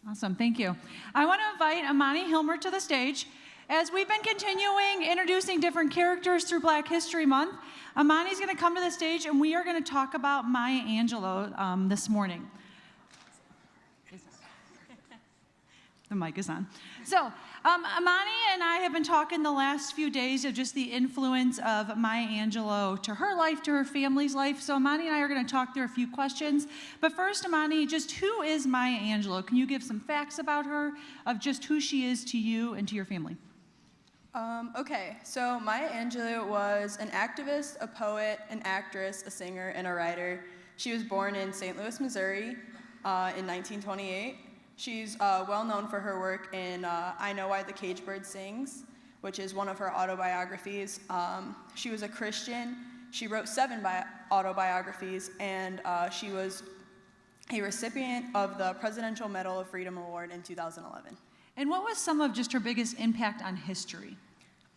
Awesome, thank you. I want to invite Imani Hilmer to the stage. As we've been continuing introducing different characters through Black History Month, Imani's going to come to the stage and we are going to talk about Maya Angelou this morning. The mic is on. So, Imani and I have been talking the last few days of just the influence of Maya Angelou to her life, to her family's life. So Imani and I are going to talk through a few questions. But first, Imani, just who is Maya Angelou? Can you give some facts about her, of just who she is to you and to your family? Okay, so Maya Angelou was an activist, a poet, an actress, a singer, and a writer. She was born in St. Louis, Missouri in 1928. She's well known for her work in I Know Why the Caged Bird Sings, which is one of her autobiographies. She was a Christian. She wrote 7 autobiographies, and she was a recipient of the Presidential Medal of Freedom Award in 2011. And what was some of just her biggest impact on history?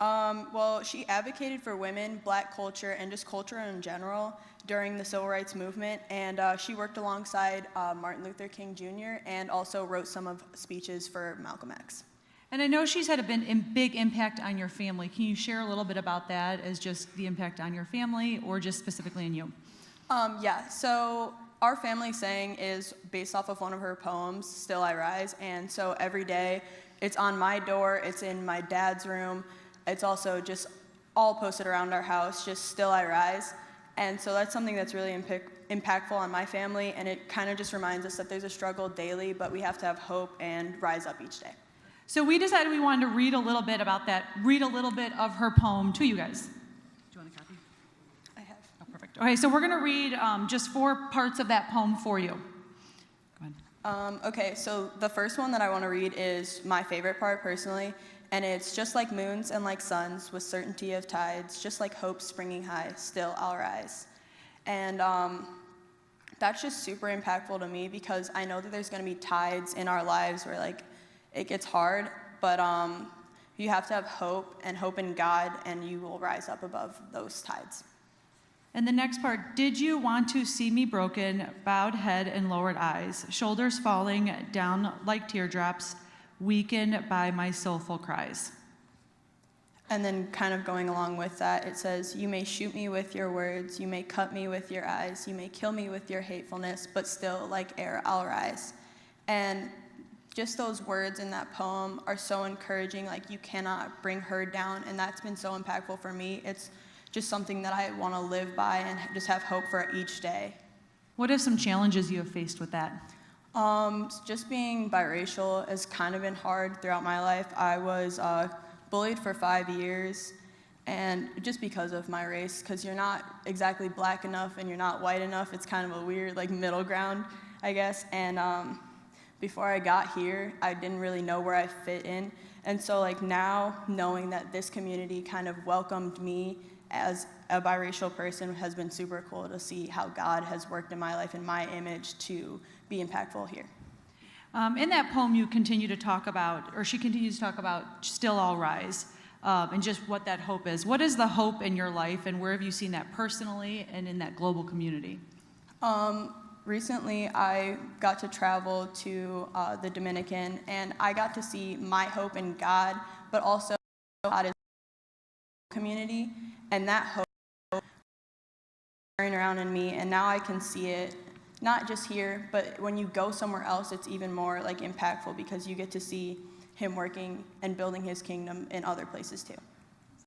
Well, she advocated for women, Black culture, and just culture in general during the Civil Rights Movement, and she worked alongside Martin Luther King Jr. and also wrote some of speeches for Malcolm X. And I know she's had a big impact on your family. Can you share a little bit about that as just the impact on your family or just specifically on you? Yeah, so our family saying is based off of one of her poems, Still I Rise, and so every day it's on my door, it's in my dad's room, it's also just all posted around our house, just Still I Rise. And so that's something that's really impactful on my family, and it kind of just reminds us that there's a struggle daily, but we have to have hope and rise up each day. So we decided we wanted to read a little bit about that, read a little bit of her poem to you guys. Do you want a copy? I have. Oh, perfect. Okay, so we're going to read just 4 parts of that poem for you. Go ahead. Okay, so the first one that I want to read is my favorite part personally, and it's just like moons and like suns with certainty of tides, just like hope springing high, still I'll rise. And that's just super impactful to me because I know that there's going to be tides in our lives where like it gets hard, but you have to have hope and hope in God, and you will rise up above those tides. And the next part, did you want to see me broken, bowed head and lowered eyes, shoulders falling down like teardrops, weakened by my soulful cries? And then kind of going along with that, it says, you may shoot me with your words, you may cut me with your eyes, you may kill me with your hatefulness, but still like air I'll rise. And just those words in that poem are so encouraging, like you cannot bring her down, and that's been so impactful for me. It's just something that I want to live by and just have hope for each day. What are some challenges you have faced with that? Just being biracial has kind of been hard throughout my life. I was bullied for 5 years, and just because of my race, because you're not exactly Black enough and you're not white enough, it's kind of a weird like middle ground, I guess. And before I got here, I didn't really know where I fit in. And so like now, knowing that this community kind of welcomed me as a biracial person has been super cool to see how God has worked in my life and my image to be impactful here. In that poem, you continue to talk about, or she continues to talk about, still I'll rise, and just what that hope is. What is the hope in your life, and where have you seen that personally and in that global community? Recently, I got to travel to the Dominican, and I got to see my hope in God, but also God is community, and that hope carrying around in me, and now I can see it not just here, but when you go somewhere else, it's even more like impactful because you get to see him working and building his kingdom in other places too.